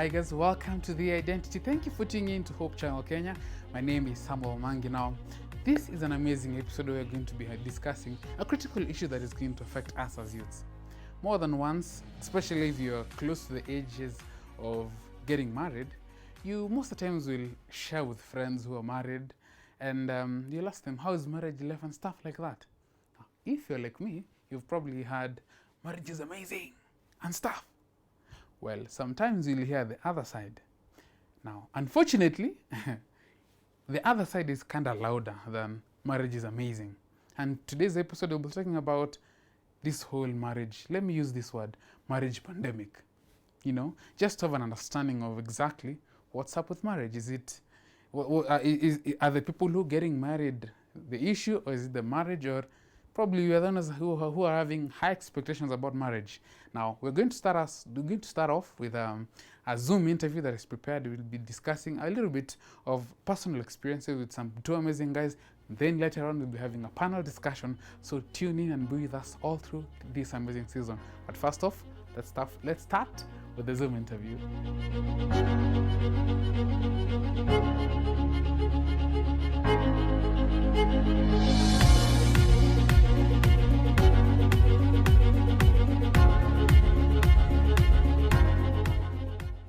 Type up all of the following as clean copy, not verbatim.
Hi guys, welcome to The Identity. Thank you for tuning in to Hope Channel Kenya. My name is Samuel Maangi. Now, this is an amazing episode where we're going to be discussing a critical issue that is going to affect us as youths. More than once, especially if you're close to the ages of getting married, you most of the times will share with friends who are married and you'll ask them, how is marriage life and stuff like that. If you're like me, you've probably heard marriage is amazing and stuff. Well, sometimes you'll hear the other side. Now, unfortunately, the other side is kind of louder than marriage is amazing. And today's episode, we'll be talking about this whole marriage, let me use this word, marriage pandemic. Just to have an understanding of exactly what's up with marriage. Is it, are the people who are getting married the issue, or is it the marriage, or probably we are the ones who are having high expectations about marriage. Now, we're going to start off with a Zoom interview that is prepared. We'll be discussing a little bit of personal experiences with some two amazing guys. Then later on, we'll be having a panel discussion. So tune in and be with us all through this amazing season. But first off, let's start with the Zoom interview.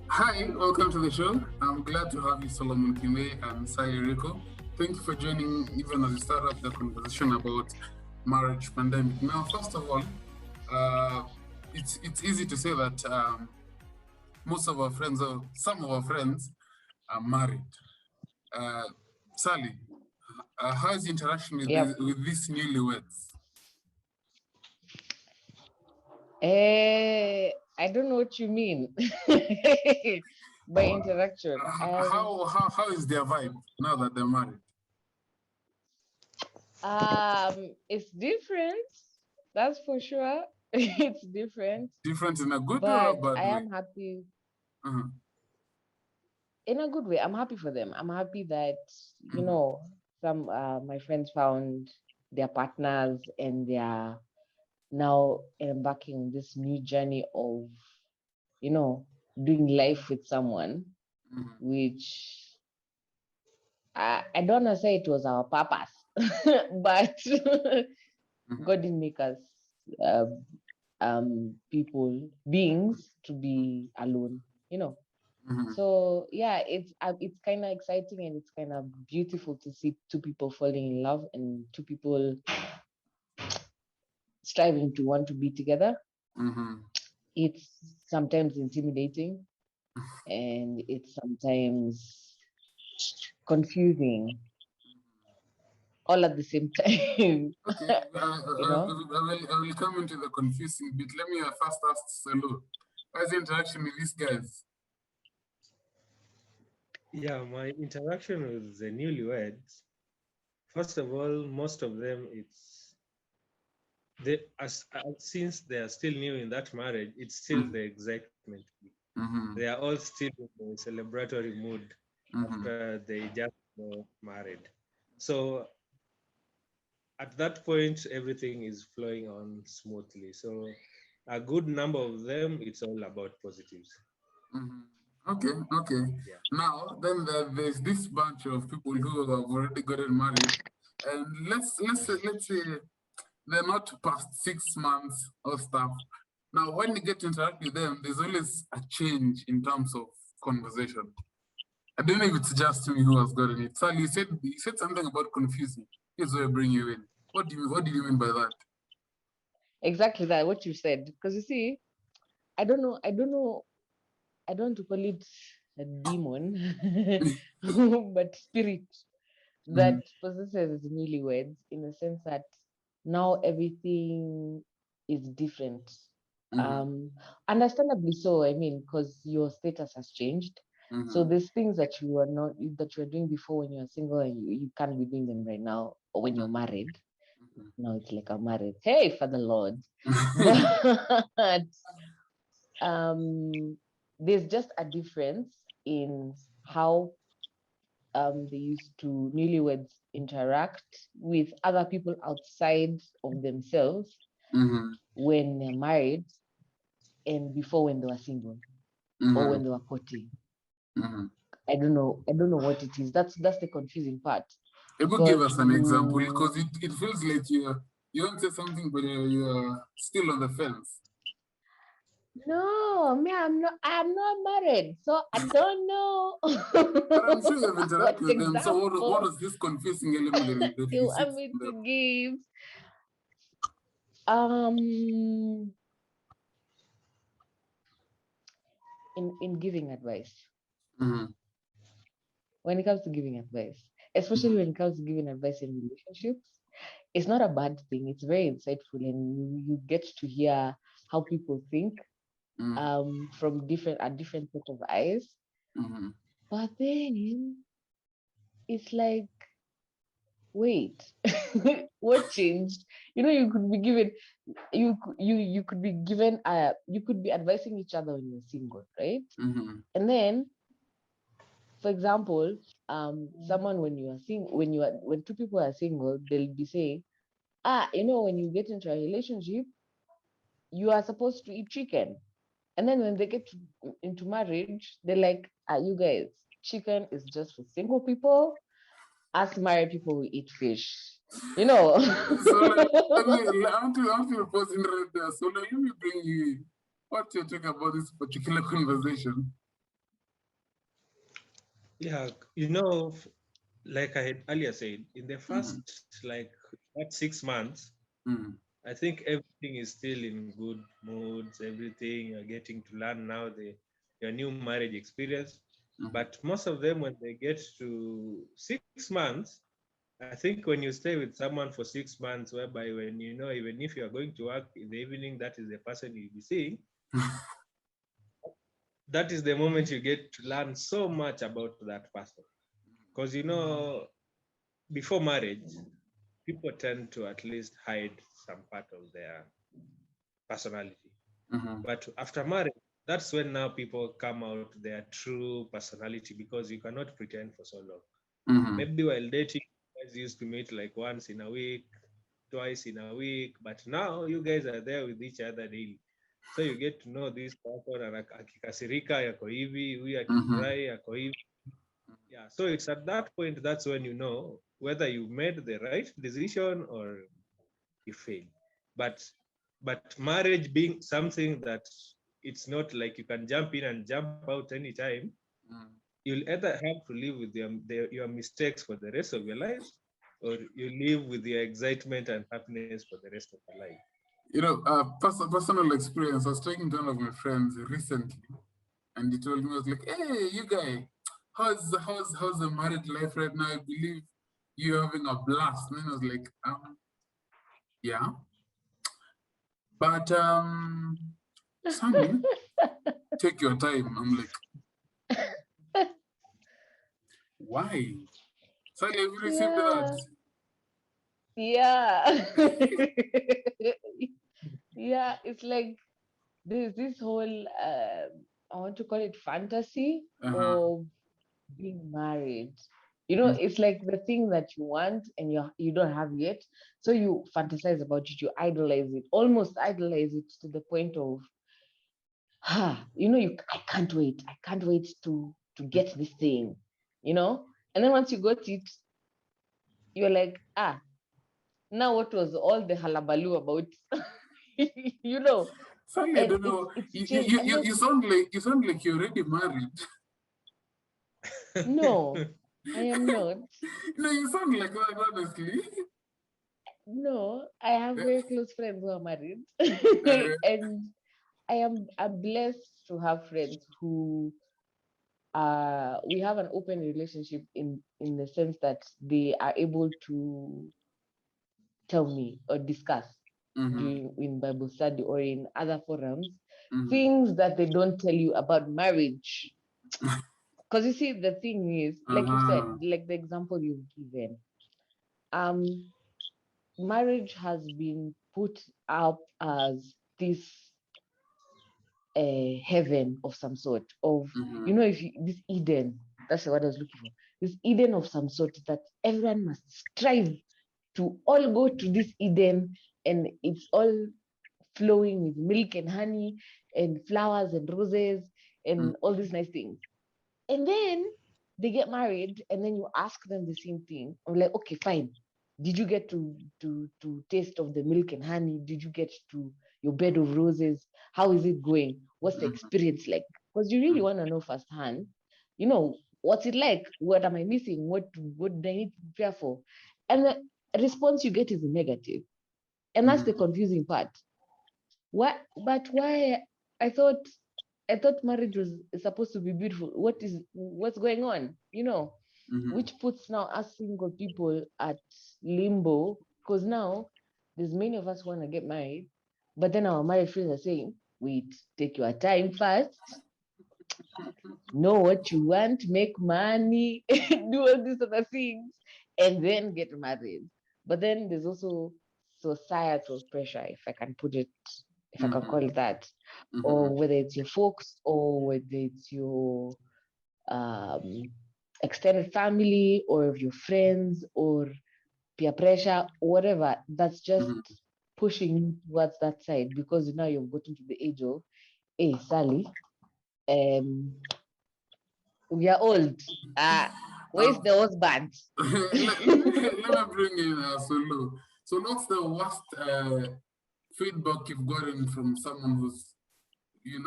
Hi, welcome to the show. I'm glad to have you, Solomon Kime and Sally Rico. Thank you for joining, even as we start up the conversation about marriage pandemic. Now, first of all, it's easy to say that most of our friends, or some of our friends, are married. Sally, how is the interaction with these newlyweds? I don't know what you mean by interaction. How is their vibe now that they're married? It's different. That's for sure. It's different. Different in a good way or a bad way? I am happy. In a good way. I'm happy for them. I'm happy that some my friends found their partners and they are now embarking on this new journey of doing life with someone, which I don't want to say it was our purpose, but God didn't make us beings to be alone, So yeah, it's kind of exciting and it's kind of beautiful to see two people falling in love and two people striving to want to be together. It's sometimes intimidating and it's sometimes confusing all at the same time. Okay, I will come into the confusing bit. Let me first ask Salo, how's the interaction with these guys? Yeah, my interaction with the newlyweds, first of all, most of them, since they are still new in that marriage, it's still the excitement. They are all still in the celebratory mood after they just got married. So at that point, everything is flowing on smoothly. So a good number of them, it's all about positives. Okay. Yeah. Now, then there's this bunch of people who have already gotten married, and let's say they're not past 6 months or stuff. Now, when you get to interact with them, there's always a change in terms of conversation. I don't know if it's just me who has gotten it. Sally, you said something about confusing. Here's where I bring you in. What did you mean by that? Exactly that, what you said. Because you see, I don't know. I don't want to call it a demon, but spirit that possesses newlyweds, in the sense that now everything is different. Understandably so. I mean, because your status has changed. So there's things that you were doing before when you were single, and you can't be doing them right now, or when you're married. Now it's like I'm married. Hey, for the Lord. But there's just a difference in how newlyweds interact with other people outside of themselves when they're married and before when they were single. or when they were courting. I don't know what it is. That's the confusing part. Able give us an example, because it feels like you want to say something, but you're still on the fence. No, me, I'm not married, so I don't know. But I'm sure you've interacted with them. So what Example was this confusing element that you you want me to give? In giving advice. When it comes to giving advice, especially when it comes to giving advice in relationships, it's not a bad thing. It's very insightful, and you get to hear how people think from different set of eyes. But then it's like, wait, what changed? You could be given you could be given you could be advising each other when you're single, right? And then, for example, someone when two people are single, they'll be saying, when you get into a relationship, you are supposed to eat chicken. And then when they get into marriage, they're like, you guys, chicken is just for single people. Us married people, we eat fish. So I want to pause in right there. So let me bring you in. What you're talking about this particular conversation? Yeah, like I had earlier said, in the first like that 6 months, I think everything is still in good moods. Everything you're getting to learn now your new marriage experience. But most of them, when they get to 6 months, I think when you stay with someone for 6 months, whereby when even if you are going to work in the evening, that is the person you'll be seeing. That is the moment you get to learn so much about that person. Because before marriage, people tend to at least hide some part of their personality. But after marriage, that's when now people come out their true personality, because you cannot pretend for so long. Maybe while dating, you guys used to meet like once in a week, twice in a week, but now you guys are there with each other daily. So you get to know this person, akikasirika yako hivi, huyu akifurahi yako hivi. Yeah, so it's at that point, that's when you know whether you made the right decision or you failed. But marriage being something that it's not like you can jump in and jump out anytime, you'll either have to live with your mistakes for the rest of your life, or you live with your excitement and happiness for the rest of your life. Personal experience. I was talking to one of my friends recently, and he told me, I was like, "Hey, you guy, how's the married life right now? I believe you're having a blast." And I was like, yeah. But Sammy, take your time. I'm like, why? Sally, have you received that? Yeah. Yeah, it's like there's this whole I want to call it fantasy of being married. It's like the thing that you want and you don't have yet. So you fantasize about it, you idolize it, almost idolize it to the point of I can't wait. I can't wait to get this thing, And then once you got it, you're like, now what was all the hullabaloo about? Sally, I don't know. You sound like you're already married. No, I am not. No, you sound like that, honestly. No, I have very close friends who are married. And I'm blessed to have friends who we have an open relationship in the sense that they are able to tell me or discuss in Bible study or in other forums things that they don't tell you about marriage. Because you see, the thing is, like you said, like the example you've given, marriage has been put up as this heaven of some sort of, this Eden, that's what I was looking for, this Eden of some sort that everyone must strive to all go to this Eden, and it's all flowing with milk and honey and flowers and roses and all these nice things. And then they get married, and then you ask them the same thing. I'm like, okay, fine. Did you get to taste of the milk and honey? Did you get to your bed of roses? How is it going? What's the experience like? Because you really want to know firsthand, what's it like? What am I missing? What do I need to prepare for? And the response you get is negative. And that's the confusing part. What but why I thought marriage was supposed to be beautiful. What's going on? Which puts now us single people at limbo, because now there's many of us want to get married, but then our married friends are saying, wait, take your time first, know what you want, make money, do all these other things, and then get married. But then there's also societal pressure, if I can put it, if I can call it that, or whether it's your folks or whether it's your extended family or of your friends or peer pressure or whatever, that's just pushing you towards that side, because now you've gotten to the age of, hey, Sally, we are old. Where's the husband? let me bring in Sulu. So what's the worst feedback you've gotten from someone who's in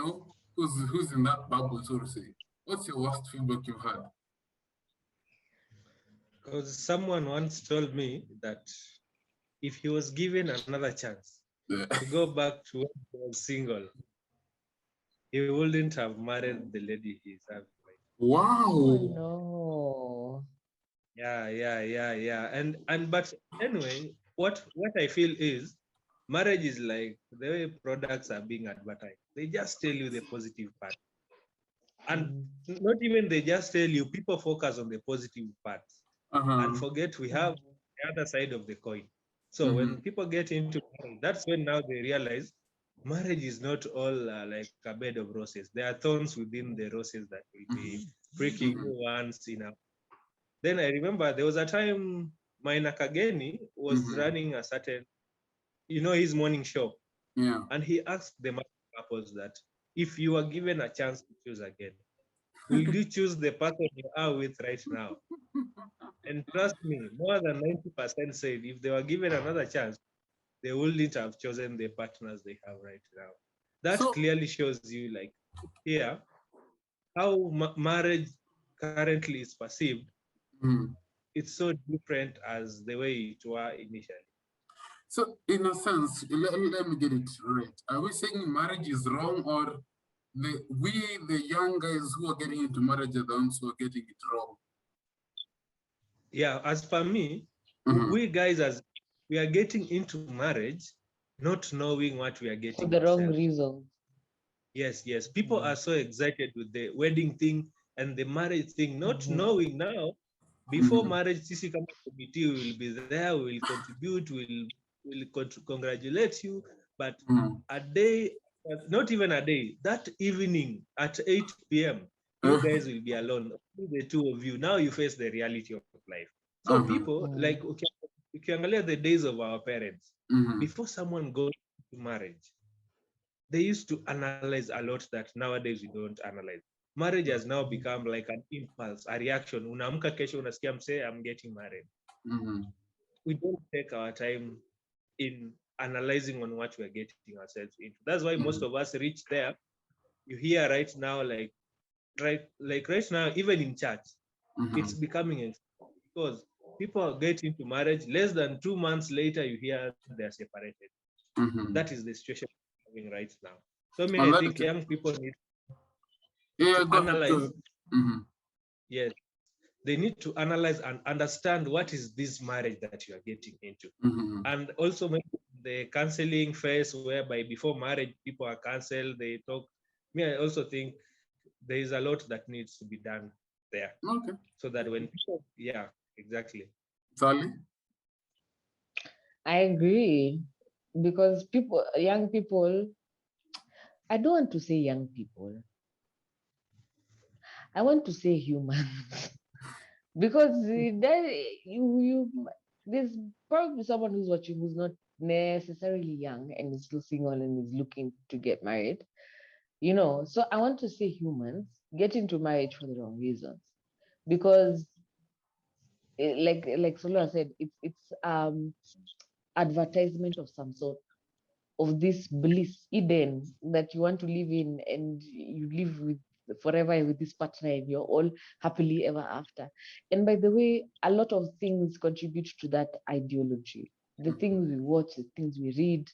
that bubble, so to say? What's your worst feedback you've had? Because someone once told me that if he was given another chance to go back to when he was single, he wouldn't have married the lady he's having. Wow. Oh, no. Yeah. And but anyway, what I feel is marriage is like the way products are being advertised. They just tell you the positive part. And not even they just tell you, people focus on the positive parts and forget we have the other side of the coin. So when people get into marriage, that's when now they realize marriage is not all like a bed of roses. There are thorns within the roses that will be pricking you once in a. Then I remember there was a time Maina Kageni was running a certain, his morning show. Yeah. And he asked the couples that if you were given a chance to choose again, will you choose the person you are with right now? And trust me, more than 90% said if they were given another chance, they wouldn't have chosen the partners they have right now. That clearly shows you, like, here, how marriage currently is perceived. It's so different as the way it were initially. So, in a sense, let me get it right. Are we saying marriage is wrong, or the young guys who are getting into marriage are the ones who are getting it wrong? Yeah, as for me, we guys, as we are getting into marriage, not knowing what we are getting for the wrong ourselves. reason. Yes. People are so excited with the wedding thing and the marriage thing, not knowing now, before marriage, sisi kama committee will be there, we will contribute, will congratulate you, but a day, not even a day, that evening at 8 p.m., you guys will be alone, the two of you. Now you face the reality of life. So people, like, ukiangalia the days of our parents, before someone goes to marriage, they used to analyze a lot that nowadays we don't analyze. Marriage has now become like an impulse, a reaction. Unaamka kesho unasikia msee, I'm getting married. We don't take our time in analyzing on what we're getting ourselves into. That's why most of us reach there. You hear right now, like right now, even in church, it's becoming because people get into marriage, less than 2 months later, you hear they're separated. That is the situation we're having right now. So I think young people need to analyze. Yes, they need to analyze and understand what is this marriage that you are getting into. And also the counseling phase, whereby before marriage, people are counseled, they talk. I also think there is a lot that needs to be done there. Okay. So that when people, exactly. Sally? I agree, because young people, I don't want to say young people, I want to say humans. Because there's probably someone who's watching who's not necessarily young and is still single and is looking to get married. You know, so I want to say humans get into marriage for the wrong reasons because, like Sola said, it's advertisement of some sort, of this bliss Eden that you want to live in, and you live with forever with this partner and you're all happily ever after. And by the way, a lot of things contribute to that ideology. The things we watch, the things we read,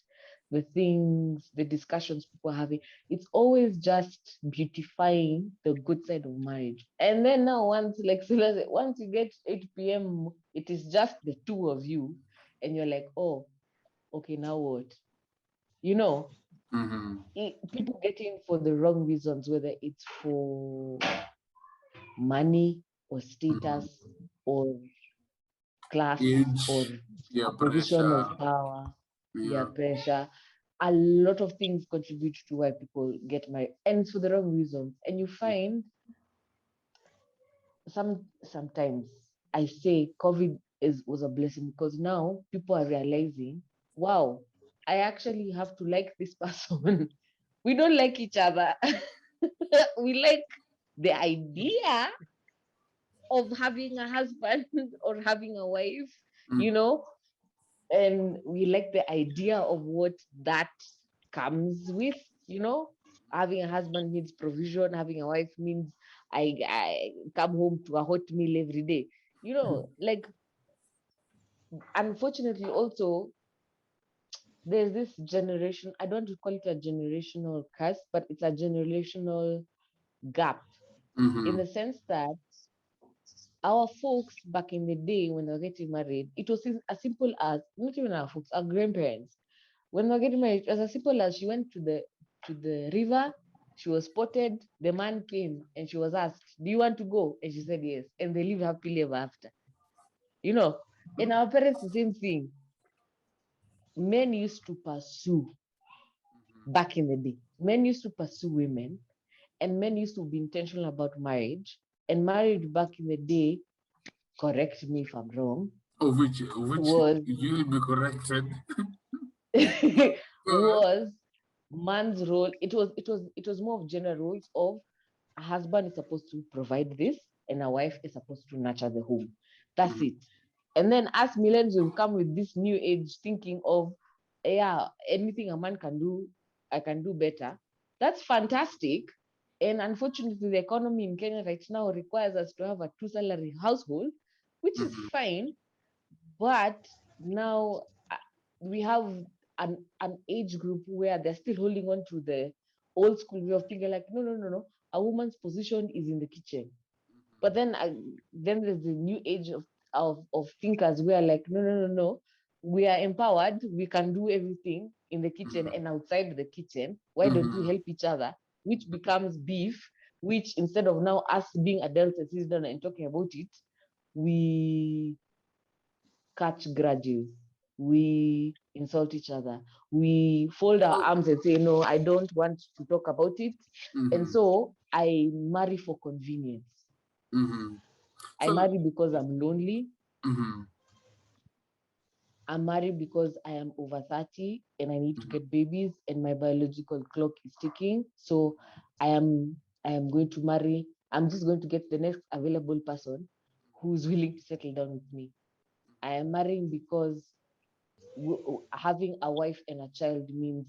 the discussions people are having, it's always just beautifying the good side of marriage. And then now, once, like Sula said, once you get 8 p.m., it is just the two of you, and you're like, oh, okay, now what? You know, people get in for the wrong reasons, whether it's for money or status or class or position of power, pressure. A lot of things contribute to why people get married, and it's for the wrong reasons. And you find sometimes I say COVID was a blessing, because now people are realizing, wow, I actually have to like this person. We don't like each other. We like the idea of having a husband or having a wife, you know, and we like the idea of what that comes with, you know. Having a husband means provision, having a wife means I come home to a hot meal every day, you know. Like, unfortunately also, there's this generation, I don't call it a generational curse, but it's a generational gap, in the sense that our folks back in the day, when they were getting married, it was as simple as, not even our folks, our grandparents, when they were getting married, it was as simple as she went to the river, she was spotted, the man came, and she was asked, do you want to go? And she said yes, and they live happily ever after, you know. And our parents, the same thing. Men used to pursue, back in the day, men used to pursue women, and men used to be intentional about marriage. And marriage back in the day, correct me if I'm wrong, which was you'll be corrected. was man's role. It was more of general rules of, a husband is supposed to provide this, and a wife is supposed to nurture the home. That's it. And then as millennials will come with this new age thinking of, yeah, anything a man can do, I can do better. That's fantastic. And unfortunately, the economy in Kenya right now requires us to have a 2-salary household, which is fine. But now we have an age group where they're still holding on to the old school way of thinking, like, no, no, no, no, a woman's position is in the kitchen. But then there's the new age of thinkers where, like, no, no, no, no, we are empowered, we can do everything in the kitchen and outside the kitchen. Why don't we help each other? Which becomes beef, which, instead of now us being adults and sitting down and talking about it, we catch grudges, we insult each other, we fold our arms and say, no, I don't want to talk about it. And so I marry for convenience. I marry because I'm lonely. I'm married because I am over 30 and I need to get babies and my biological clock is ticking. So I am going to marry. I'm just going to get the next available person who's willing to settle down with me. I am marrying because having a wife and a child means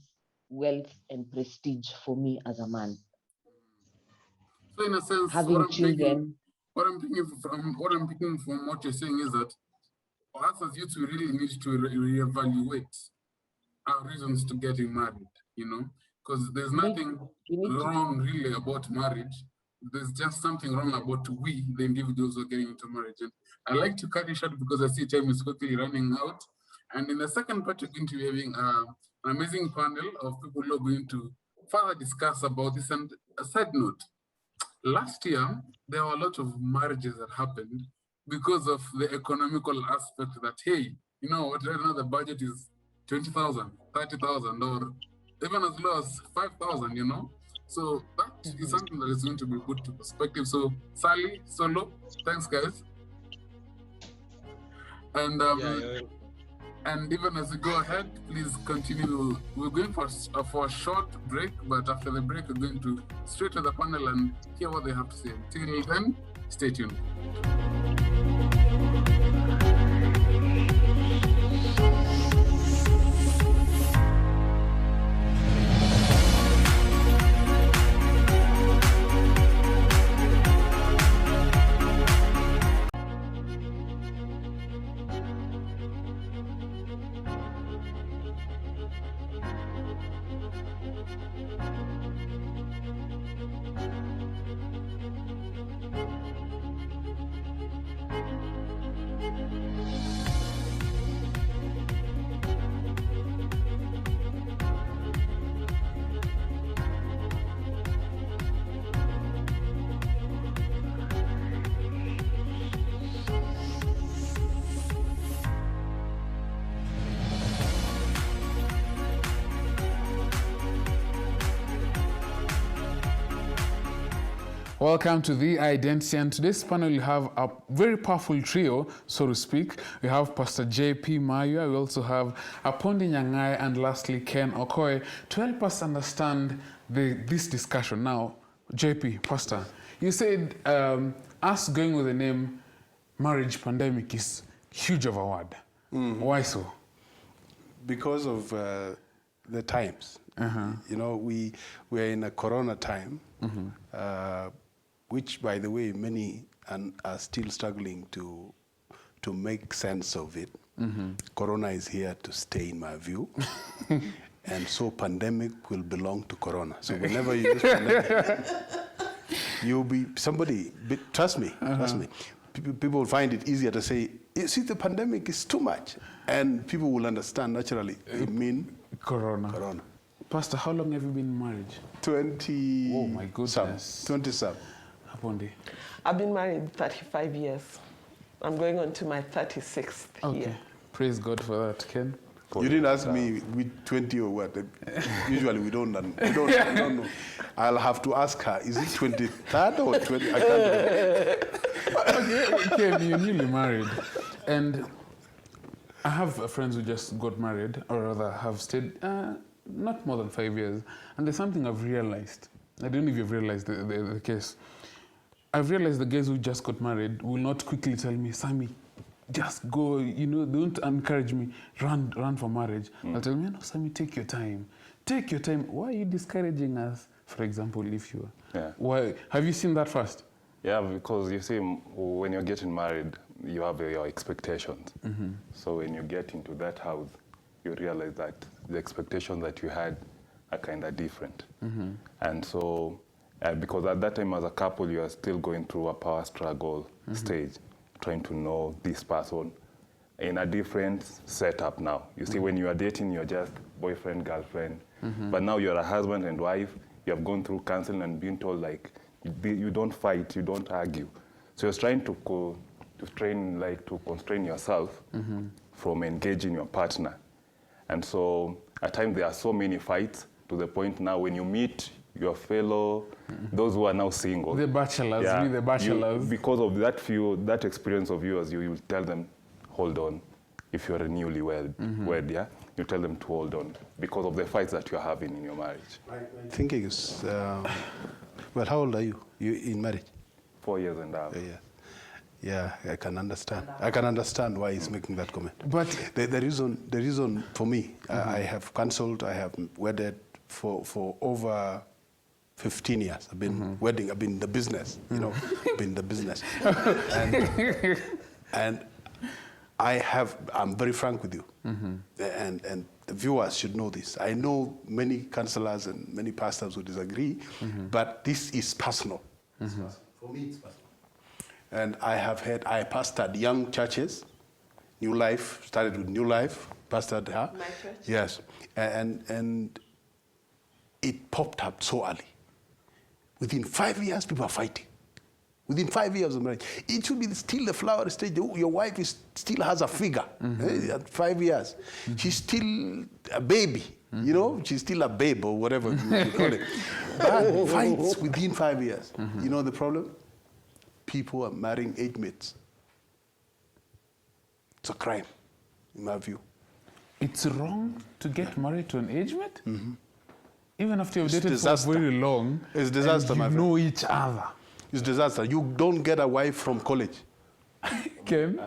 wealth and prestige for me as a man. So in a sense, having children. What I'm picking from what you're saying is that us as youths, we really need to reevaluate our reasons to getting married, you know, because there's nothing wrong really about marriage. There's just something wrong about the individuals who are getting into marriage. And I like to cut it short because I see time is quickly running out. And in the second part, we're going to be having an amazing panel of people who are going to further discuss about this. And a side note, last year, there were a lot of marriages that happened because of the economical aspect that, hey, you know what, right now the budget is 20,000, 30,000, or even as low as 5,000, you know? So that is something that is going to be put to perspective. So Sally, Solo, thanks guys. And And even as we go ahead, please continue. We're going for a short break, but after the break, we're going to straight to the panel and hear what they have to say. Till then, stay tuned. Welcome to The Identity, and today's panel we have a very powerful trio, so to speak. We have Pastor J.P. Mayua, we also have Apondi Nyangai, and lastly Ken Okoye, to help us understand this discussion. Now, J.P., Pastor, you said us going with the name marriage pandemic is huge of a word. Why so? Because of the times. You know, we're in a corona time, which, by the way, many are still struggling to make sense of it. Corona is here to stay, in my view. And so pandemic will belong to corona. So whenever you use pandemic, you'll be somebody, trust me, trust me. People will find it easier to say, you see, the pandemic is too much. And people will understand naturally, it means corona. Pastor, how long have you been married? 20. Oh my goodness. 27. Apondi. I've been married 35 years. I'm going on to my 36th year. Praise God for that, Ken. You didn't ask me with 20 or what. Usually we don't know. I'll have to ask her, is it 23rd or 20? I can't remember. Okay, Ken, you're newly married. And I have friends who just got married, or rather have stayed not more than 5 years. And there's something I've realized. I don't know if you've realized the case. I've realized the guys who just got married will not quickly tell me, Sammy, just go, you know, they don't encourage me, run for marriage. They'll tell me, no, Sammy, take your time. Take your time. Why are you discouraging us, for example, if you are? Yeah. Why? Have you seen that first? Yeah, because you see, when you're getting married, you have your expectations. So when you get into that house, you realize that the expectations that you had are kind of different. And so, because at that time as a couple, you are still going through a power struggle stage, trying to know this person in a different setup now. You see, when you are dating, you're just boyfriend, girlfriend. But now you're a husband and wife. You have gone through counseling and been told, like, you don't fight, you don't argue. So you're trying to constrain yourself from engaging your partner. And so at times there are so many fights to the point now when you meet your fellow, those who are now single. The bachelors, the bachelors. Because of that experience of yours, you will tell them, hold on. If you're a newlywed, you tell them to hold on because of the fights that you're having in your marriage. My thinking is, well, how old are you? You in marriage? 4 years and a half. Yeah, I can understand. I can understand why he's making that comment. But the reason for me, I have counseled, I have wedded for over 15 years. I've been wedding, I've been in the business, you know, been in the business. And I'm very frank with you. And the viewers should know this. I know many counselors and many pastors who disagree, but this is personal. For me, it's personal. And I pastored young churches, New Life, started with New Life, pastored her. My church? Yes. And it popped up so early. Within 5 years, people are fighting. Within 5 years of marriage. It should be still the flower stage. Your wife still has a figure at 5 years. She's still a baby. You know, she's still a babe or whatever you call it. But fights within 5 years. You know the problem? People are marrying age mates. It's a crime, in my view. it's wrong to get married to an age mate? Even after you've It's dated disaster. for very long, It's disaster, and my you friend. know each other. It's disaster. You don't get a wife from college. Ken?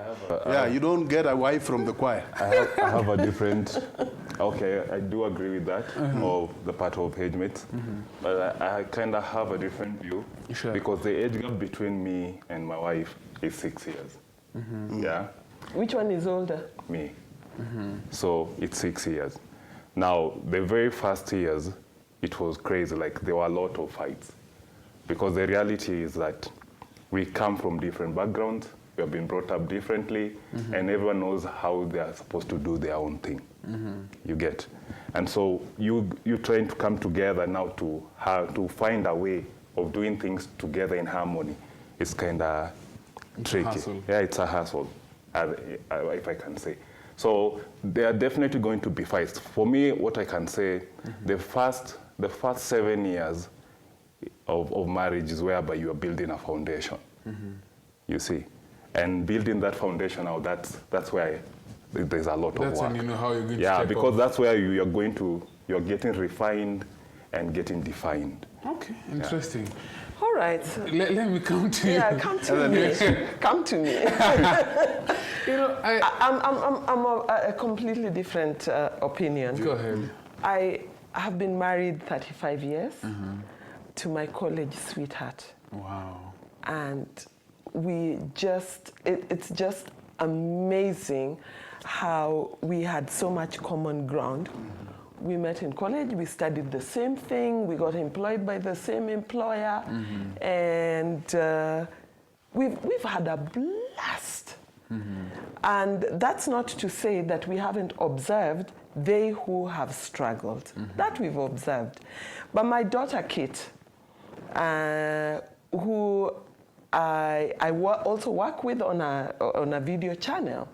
Yeah, you don't get a wife from the choir. I have a different. Okay, I do agree with that of the part of age mates, but I kind of have a different view Sure. because the age gap between me and my wife is 6 years. Yeah, Which one is older? me. So it's 6 years. Now the very first years, it was crazy. Like there were a lot of fights because the reality is that we come from different backgrounds. We have been brought up differently, and everyone knows how they are supposed to do their own thing. You get, and so you trying to come together now to find a way of doing things together in harmony. It's kind of tricky. hassle. Yeah, it's a hassle, if I can say. So there are definitely going to be fights. For me, what I can say, the first 7 years of marriage is whereby you are building a foundation. You see, and building that foundation now, that's where there's a lot of That's work. when you know how you're going to Yeah, take because off. that's where you're getting refined and getting defined. Okay, interesting. All right. Let me come to Yeah, you. come to me. Come to me. You know, I'm a completely different opinion. go ahead. I have been married 35 years to my college sweetheart. Wow. And it's just amazing how we had so much common ground. We met in college, we studied the same thing, we got employed by the same employer, and we've had a blast. And that's not to say that we haven't observed they who have struggled. That we've observed. But my daughter Kate, who I also work with on a video channel,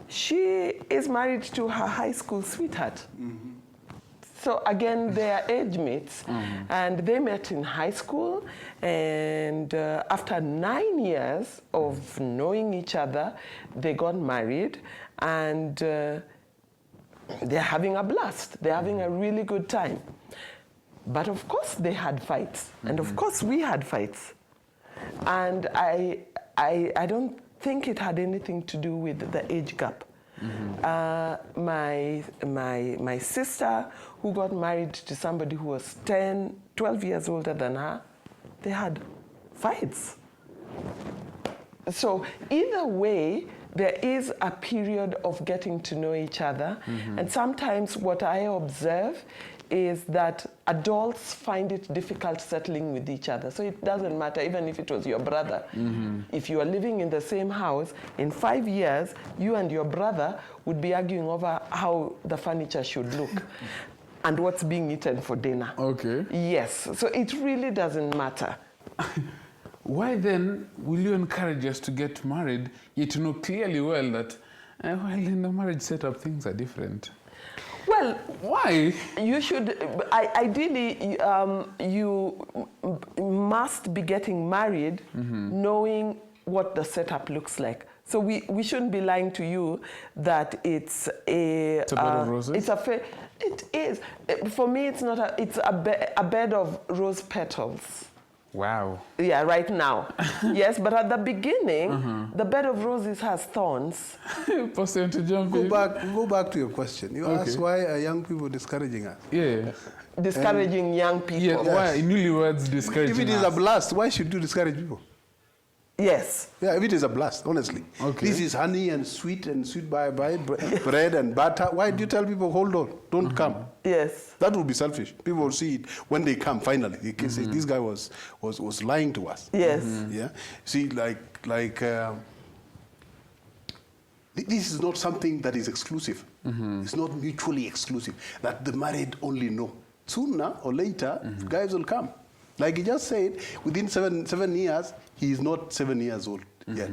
she is married to her high school sweetheart. So again, they are age mates, and they met in high school, and after 9 years of knowing each other, they got married, and they're having a blast. They're having a really good time. But of course they had fights, and of course we had fights. And I don't think it had anything to do with the age gap. My sister, who got married to somebody who was 12 years older than her, they had fights. So either way, there is a period of getting to know each other. And sometimes what I observe is that adults find it difficult settling with each other. So it doesn't matter, even if it was your brother. If you are living in the same house, in 5 years, you and your brother would be arguing over how the furniture should look and what's being eaten for dinner. Okay. Yes, so it really doesn't matter. Why then will you encourage us to get married, yet you know clearly well that well, in the marriage setup, things are different? Well, Why? you should, ideally, you must be getting married knowing what the setup looks like. So we shouldn't be lying to you that it's a It's a bed of roses? It is. For me, it's not it's a bed of rose petals. Wow. Yeah, right now. Yes, but at the beginning, the bed of roses has thorns. Person to jump in. Go back to your question. You Okay. asked why are young people discouraging us? Yeah. Discouraging young people. Yeah, why newlyweds discouraging If it is a us? blast, why should you discourage people? Yes. Yeah, if it is a blast, honestly. Okay. This is honey and sweet bread and butter. Why do you tell people, hold on, don't come? Yes. That would be selfish. People will see it when they come finally. They can say, this guy was lying to us. Yes. Yeah. See, this is not something that is exclusive. It's not mutually exclusive, that the married only know. Sooner or later, guys will come. Like he just said, within seven years, he is not 7 years old yet.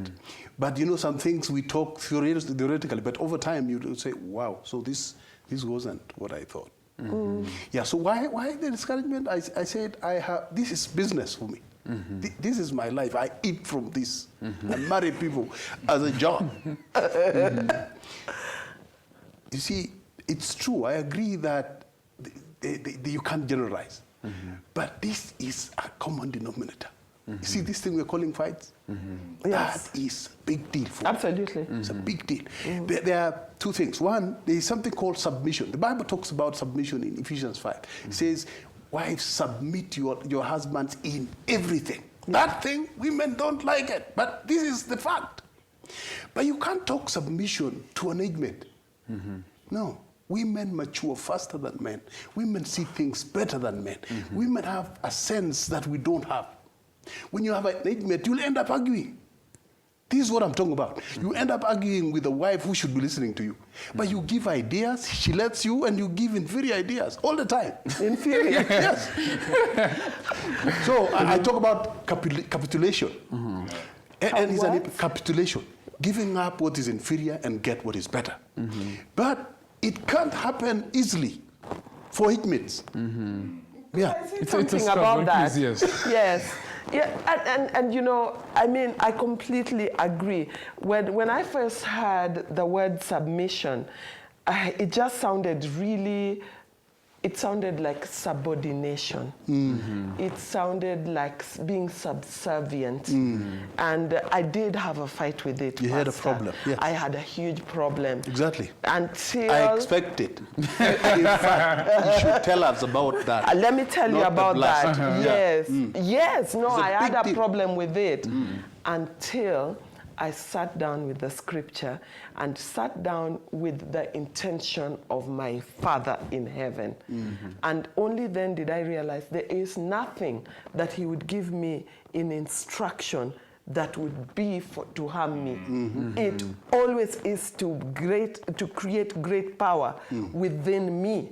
But you know, some things we talk theoretically, but over time you say, wow, so this wasn't what I thought. Yeah, so why the discouragement? I said, this is business for me. This is my life. I eat from this. I marry people as a job. You see, it's true. I agree that you can't generalize. But this is a common denominator. You see this thing we're calling fights? Yes. That is a big deal for Absolutely. It's a big deal. There are two things. One, there is something called submission. The Bible talks about submission in Ephesians 5. It says, wives, submit your husbands in everything. That thing, women don't like it, but this is the fact. But you can't talk submission to an age mate. No. Women mature faster than men. Women see things better than men. Women have a sense that we don't have. When you have an age mate, you'll end up arguing. This is what I'm talking about. You end up arguing with a wife who should be listening to you. But you give ideas, she lets you, and you give inferior ideas all the time. Inferior? Yes. So I talk about capitulation. And it's a capitulation. Giving up what is inferior and get what is better. But it can't happen easily for inmates. Yeah. It's Something a struggle, about that. please, yes. Yes. Yeah, and you know, I mean, I completely agree. When I first heard the word submission, it just sounded really, it sounded like subordination. It sounded like being subservient. And I did have a fight with it. You had a Pastor. problem, yes. I had a huge problem. Exactly. Until I expect it. In fact, you should tell us about that. let me tell you Not the about blast. that. Yes. Yes, no, It's a I had big a deal. problem with it until I sat down with the scripture and sat down with the intention of my Father in heaven. And only then did I realize there is nothing that he would give me in instruction that would be to harm me. It always is to create great power within me.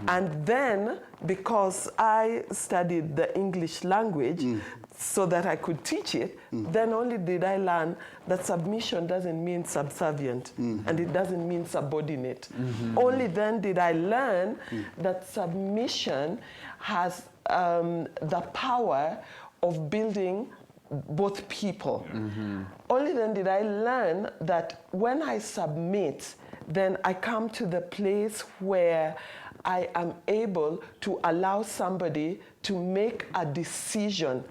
And then, because I studied the English language so that I could teach it, then only did I learn that submission doesn't mean subservient and it doesn't mean subordinate. Only then did I learn that submission has the power of building both people. Only then did I learn that when I submit, then I come to the place where I am able to allow somebody to make a decision.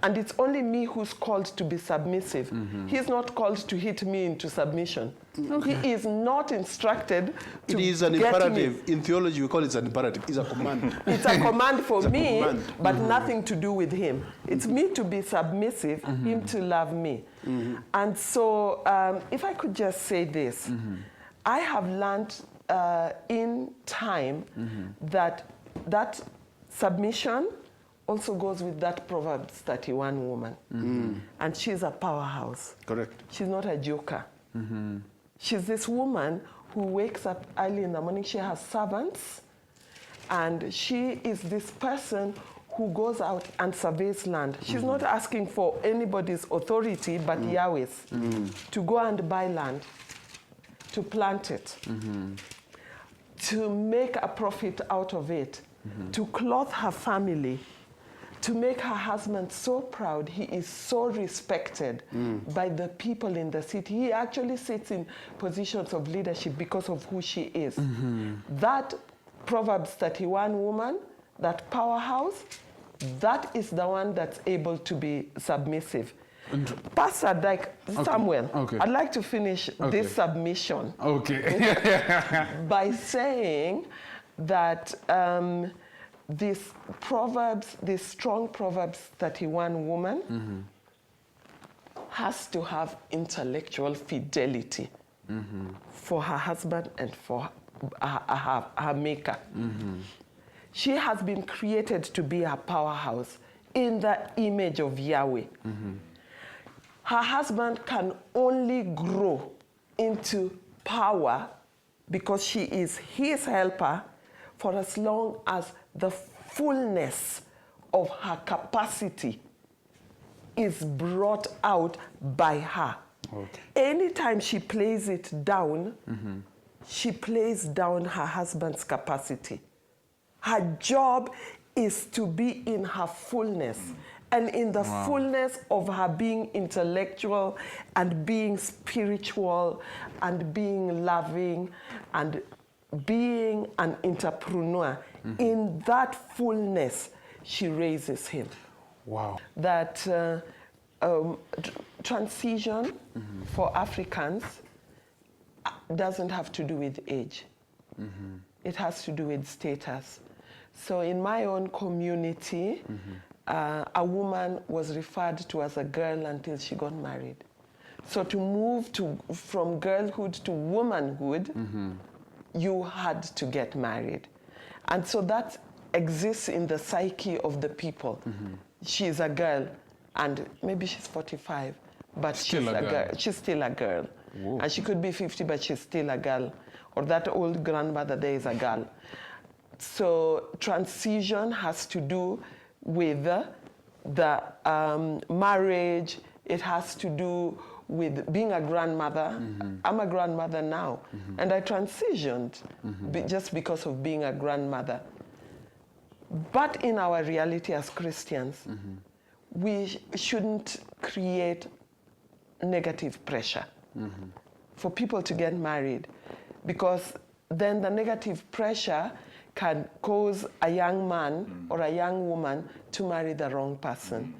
And it's only me who's called to be submissive. He's not called to hit me into submission. He is not instructed to It is an get imperative. me. In theology, we call it an imperative. It's a command. It's a command for It's a me, command. but nothing to do with him. It's me to be submissive, him to love me. And so, if I could just say this, I have learned in time that submission also goes with that Proverbs 31 woman. And she's a powerhouse. Correct. She's not a joker. She's this woman who wakes up early in the morning. She has servants. And she is this person who goes out and surveys land. She's not asking for anybody's authority but Yahweh's to go and buy land, to plant it, to make a profit out of it, to clothe her family, to make her husband so proud. He is so respected by the people in the city. He actually sits in positions of leadership because of who she is. That Proverbs 31 woman, that powerhouse, that is the one that's able to be submissive. Pastor, like Samuel, I'd like to finish this submission by saying that this strong Proverbs 31 woman has to have intellectual fidelity for her husband and for her maker. She has been created to be a powerhouse in the image of Yahweh. Her husband can only grow into power because she is his helper for as long as the fullness of her capacity is brought out by her. Anytime she plays it down, she plays down her husband's capacity. Her job is to be in her fullness. And in the fullness of her being intellectual and being spiritual and being loving and being an entrepreneur, in that fullness, she raises him. Wow. That transition for Africans doesn't have to do with age. It has to do with status. So in my own community, a woman was referred to as a girl until she got married. So to move from girlhood to womanhood, you had to get married. And so that exists in the psyche of the people. She's a girl, and maybe she's 45, but she's a girl. She's still a girl. Whoa. And she could be 50, but she's still a girl. Or that old grandmother there is a girl. So transition has to do with the marriage. It has to do with being a grandmother. I'm a grandmother now, and I transitioned just because of being a grandmother. But in our reality as Christians, we shouldn't create negative pressure for people to get married, because then the negative pressure can cause a young man or a young woman to marry the wrong person.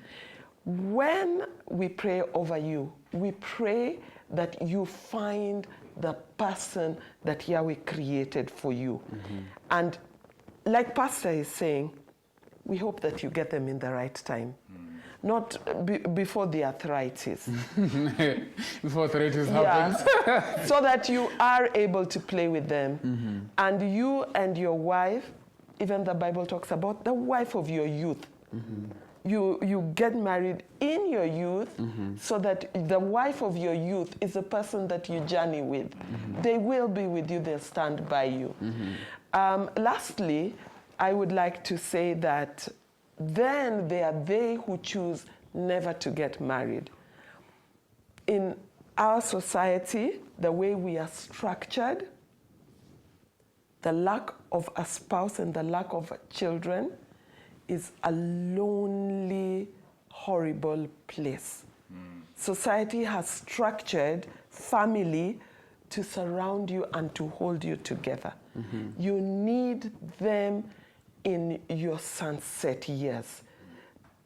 When we pray over you, we pray that you find the person that Yahweh created for you. And like Pastor is saying, we hope that you get them in the right time. Not before the arthritis. Before arthritis happens. So that you are able to play with them. And you and your wife, even the Bible talks about the wife of your youth. You get married in your youth so that the wife of your youth is a person that you journey with. They will be with you, they'll stand by you. Lastly, I would like to say that then they are they who choose never to get married. In our society, the way we are structured, the lack of a spouse and the lack of children is a lonely, horrible place. Society has structured family to surround you and to hold you together. You need them in your sunset years.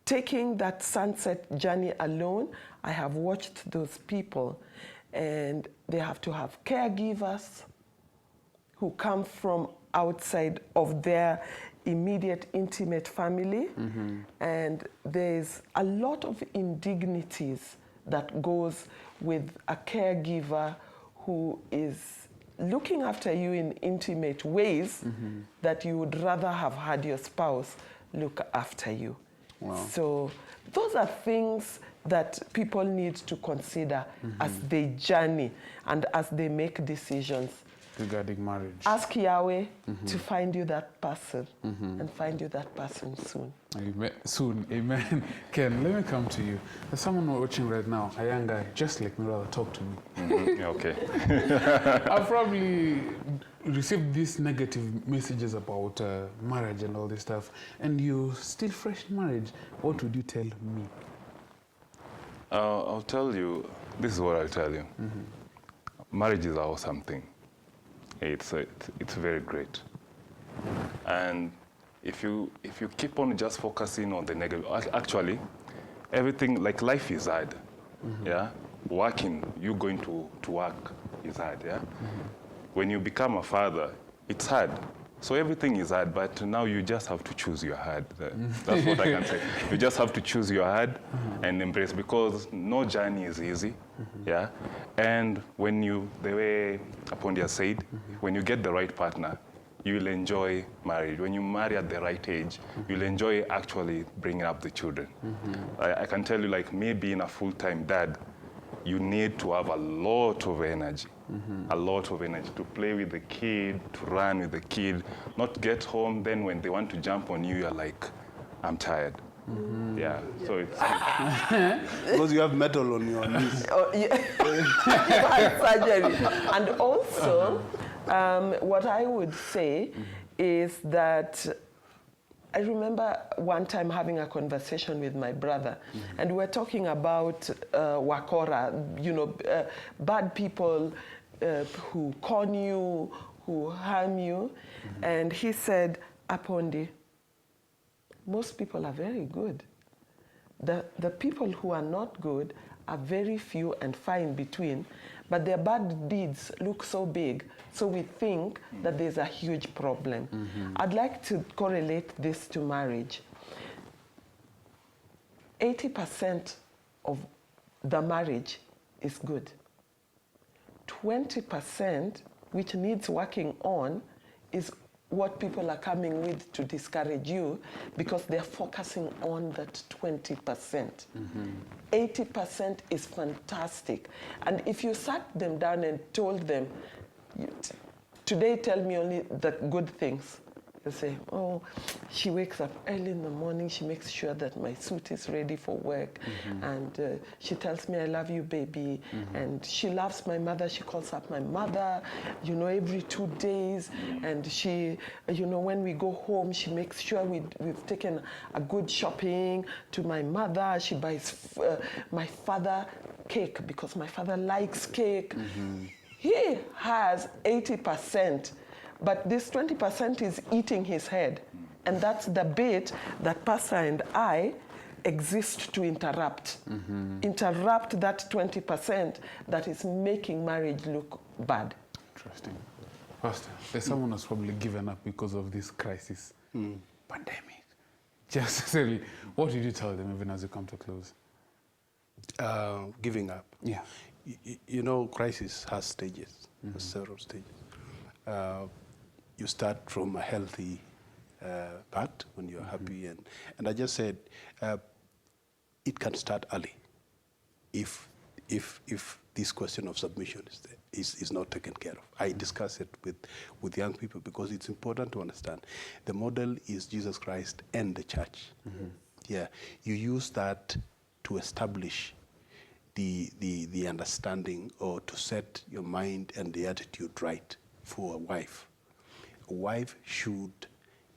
Taking that sunset journey alone, I have watched those people, and they have to have caregivers who come from outside of their immediate, intimate family. And there's a lot of indignities that goes with a caregiver who is looking after you in intimate ways that you would rather have had your spouse look after you. Wow. So those are things that people need to consider as they journey and as they make decisions regarding marriage. Ask Yahweh to find you that person and find you that person soon. Amen. Soon, amen. Ken, let me come to you. There's someone watching right now, a young guy, just like me, rather talk to me. Okay. I've probably received these negative messages about marriage and all this stuff, and you're still fresh in marriage. What would you tell me? I'll tell you, this is what I'll tell you. Marriage is an awesome thing. It's very great. And if you keep on just focusing on the negative, actually, everything, like life is hard, yeah? Working, you going to work is hard, yeah? When you become a father, it's hard. So everything is hard, but now you just have to choose your hard. That's what I can say. You just have to choose your hard and embrace, because no journey is easy, yeah? And when you, the way Apondia said, when you get the right partner, you will enjoy marriage. When you marry at the right age, you'll enjoy actually bringing up the children. I can tell you, like me being a full-time dad, you need to have a lot of energy, a lot of energy to play with the kid, to run with the kid, not get home, then when they want to jump on you, you're like, I'm tired. Yeah, so it's... Because you have metal on your knees. Oh, yeah. Surgery. And also, what I would say is that I remember one time having a conversation with my brother, and we were talking about wakora, bad people who con you, who harm you. And he said, Apondi, most people are very good. The people who are not good are very few and far in between, but their bad deeds look so big, so we think that there's a huge problem. I'd like to correlate this to marriage. 80% of the marriage is good. 20%, which needs working on, is what people are coming with to discourage you because they're focusing on that 20%. 80% is fantastic. And if you sat them down and told them, today tell me only the good things, they say, oh, she wakes up early in the morning, she makes sure that my suit is ready for work, and she tells me, I love you, baby, and she loves my mother, she calls up my mother, you know, every 2 days, and she, you know, when we go home, she makes sure we've taken a good shopping to my mother, she buys my father cake, because my father likes cake. He has 80%. But this 20% is eating his head. And that's the bit that Pastor and I exist to interrupt. Interrupt that 20% that is making marriage look bad. Interesting. Pastor, there's someone who's probably given up because of this crisis. Pandemic. Just necessarily, what did you tell them even as you come to close? Giving up. Yeah. You know, crisis has stages, several stages. You start from a healthy part when you're happy, and I just said it can start early if this question of submission is not taken care of. I discuss it with young people because it's important to understand the model is Jesus Christ and the church. Yeah, you use that to establish the understanding or to set your mind and the attitude right for a wife. A wife should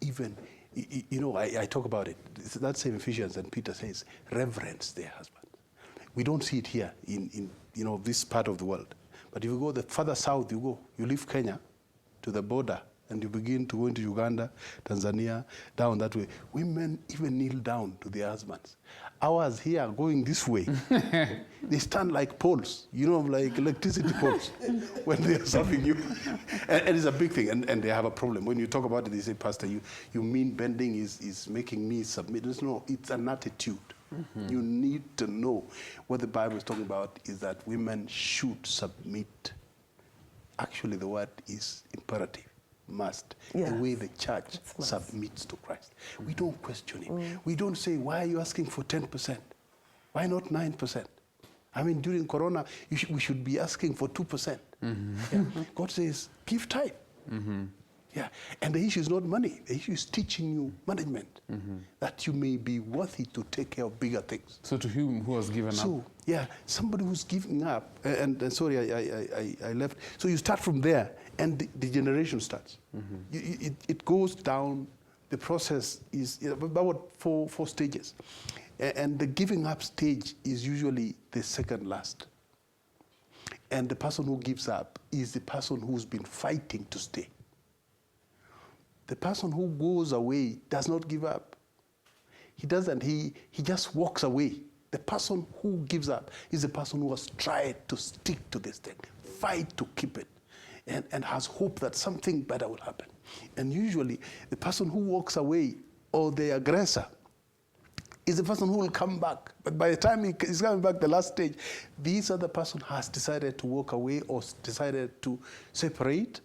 even, you know, I talk about it. That same Ephesians, and Peter says, reverence their husband. We don't see it here in you know, this part of the world. But if you go the further south, you leave Kenya to the border, and you begin to go into Uganda, Tanzania, down that way. Women even kneel down to their husbands. Ours here going this way, they stand like poles, you know, like electricity poles when they are serving you. And it's a big thing, and they have a problem. When you talk about it, they say, Pastor, you mean bending is making me submit. No, it's an attitude. You need to know what the Bible is talking about is that women should submit. Actually, the word is imperative. Must, the way the church submits to Christ. We don't question him. We don't say, why are you asking for 10%? Why not 9%? I mean, during Corona, we should be asking for 2%. Yeah. God says, give tithe. Yeah. And the issue is not money. The issue is teaching you management, that you may be worthy to take care of bigger things. So to him who has given up. So, yeah, somebody who's giving up, and sorry, I left. So you start from there, and the generation starts. It goes down, the process is about four stages. And the giving up stage is usually the second last. And the person who gives up is the person who's been fighting to stay. The person who goes away does not give up. He doesn't, he just walks away. The person who gives up is the person who has tried to stick to this thing, fight to keep it, and has hope that something better will happen. And usually, the person who walks away, or the aggressor, is the person who will come back. But by the time he's coming back, the last stage, this other person has decided to walk away or decided to separate.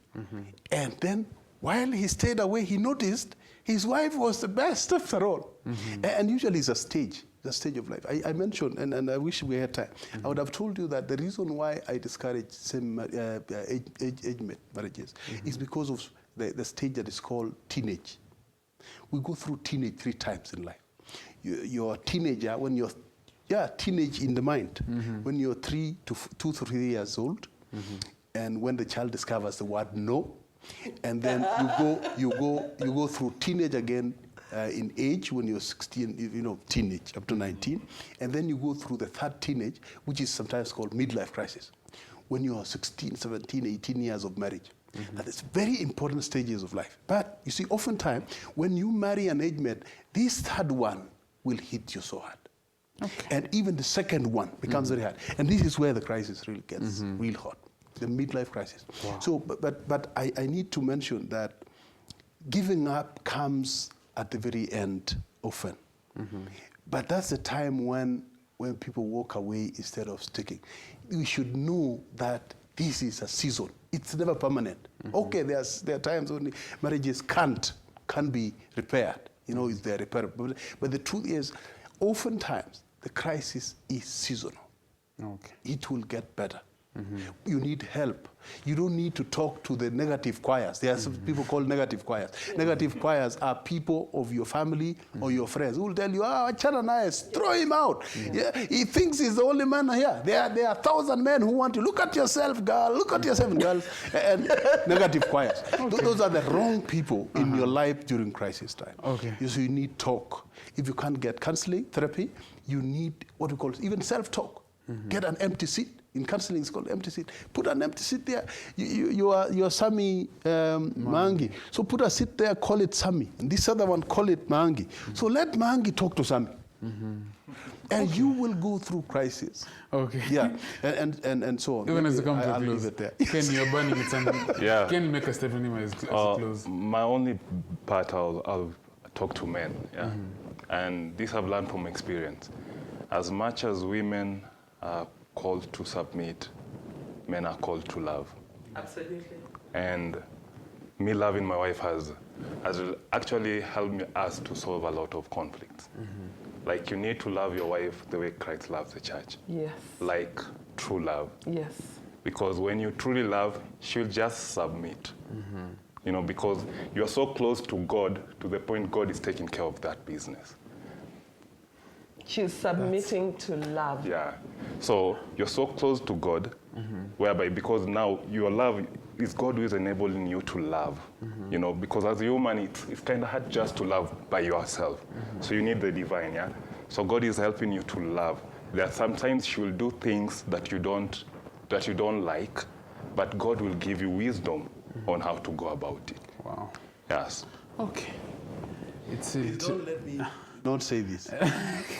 And then, while he stayed away, he noticed his wife was the best after all. And usually it's a stage of life. I mentioned, and I wish we had time, I would have told you that the reason why I discourage same age marriages is because of the stage that is called teenage. We go through teenage 3 times in life. You're a teenager when you're, teenage in the mind, when you're 2 to 3 years old, and when the child discovers the word no, and then you go through teenage again in age when you're 16, you know, teenage up to 19, and then you go through the 3rd teenage, which is sometimes called midlife crisis, when you're 16, 17, 18 years of marriage. That is very important stages of life. But you see, oftentimes, when you marry an age mate, this third one will hit you so hard. Okay. And even the second one becomes very hard. And this is where the crisis really gets real hot, the midlife crisis. Wow. So, but I need to mention that giving up comes at the very end often. But that's the time when people walk away instead of sticking. We should know that this is a season. It's never permanent. Okay, there are times when marriages can't be repaired. You know, it's they're repairable. But the truth is, oftentimes, the crisis is seasonal. Okay. It will get better. You need help. You don't need to talk to the negative choirs. There are some people called negative choirs. Negative choirs are people of your family or your friends who will tell you, Chana nice, throw him out. Yeah, he thinks he's the only man here. There are 1,000 men who want to look at yourself, girl, look at yourself, girls. And negative choirs. Okay. Those are the wrong people in your life during crisis time. Okay. So you need talk. If you can't get counseling, therapy, you need what we call even self-talk. Get an empty seat. In counseling, it's called empty seat. Put an empty seat there. You are Samuel Maangi. So put a seat there, call it Sammy. And this other one, call it Maangi. So let Maangi talk to Sammy. And you will go through crisis. Okay. Yeah. And so on. Even as you come to I'll close. leave it there. Ken, you're burning it. Yeah. Can you make a statement as you close? My only part, I'll talk to men. Yeah. And this I've learned from experience. As much as women are called to submit, men are called to love. Absolutely. And me loving my wife has actually helped us to solve a lot of conflicts. Like, you need to love your wife the way Christ loves the church. Yes. Like true love. Yes. Because when you truly love, she'll just submit. You know, because you're so close to God to the point God is taking care of that business. She's submitting to love. Yeah. So you're so close to God, whereby because now your love is God who is enabling you to love. You know, because as a human, it's kind of hard just to love by yourself. So you need the divine, yeah? So God is helping you to love. There are sometimes she will do things that you don't like, but God will give you wisdom on how to go about it. Wow. Yes. Okay. Don't let me not say this.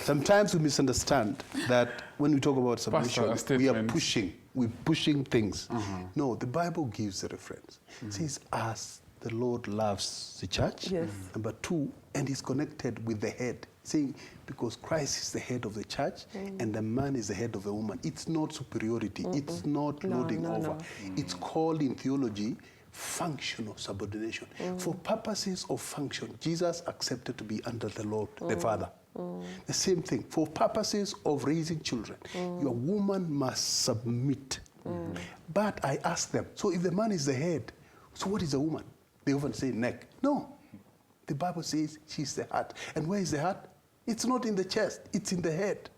Sometimes we misunderstand that when we talk about submission, we're pushing things. No, the Bible gives a reference. It says, as the Lord loves the church. Yes. Number 2, and is connected with the head. Saying, because Christ is the head of the church and the man is the head of the woman. It's not superiority. It's not loading over. It's called in theology functional subordination. For purposes of function, Jesus accepted to be under the Lord, the Father. The same thing. For purposes of raising children, your woman must submit. But I ask them, so if the man is the head, so what is the woman? They often say neck. No. The Bible says she's the heart. And where is the heart? It's not in the chest, it's in the head.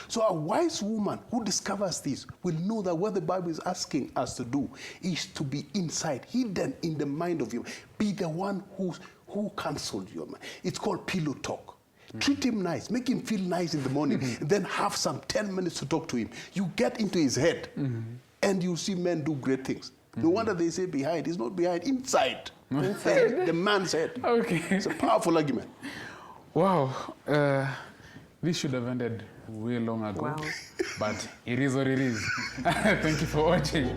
So a wise woman who discovers this will know that what the Bible is asking us to do is to be inside, hidden in the mind of you. Be the one who counseled your mind. It's called pillow talk. Treat him nice, make him feel nice in the morning, and then have some 10 minutes to talk to him. You get into his head, and you see men do great things. No wonder they say behind. It's not behind, inside. Inside the man's head. Okay. It's a powerful argument. Wow. This should have ended way long ago. Wow. But it is what it is. Thank you for watching.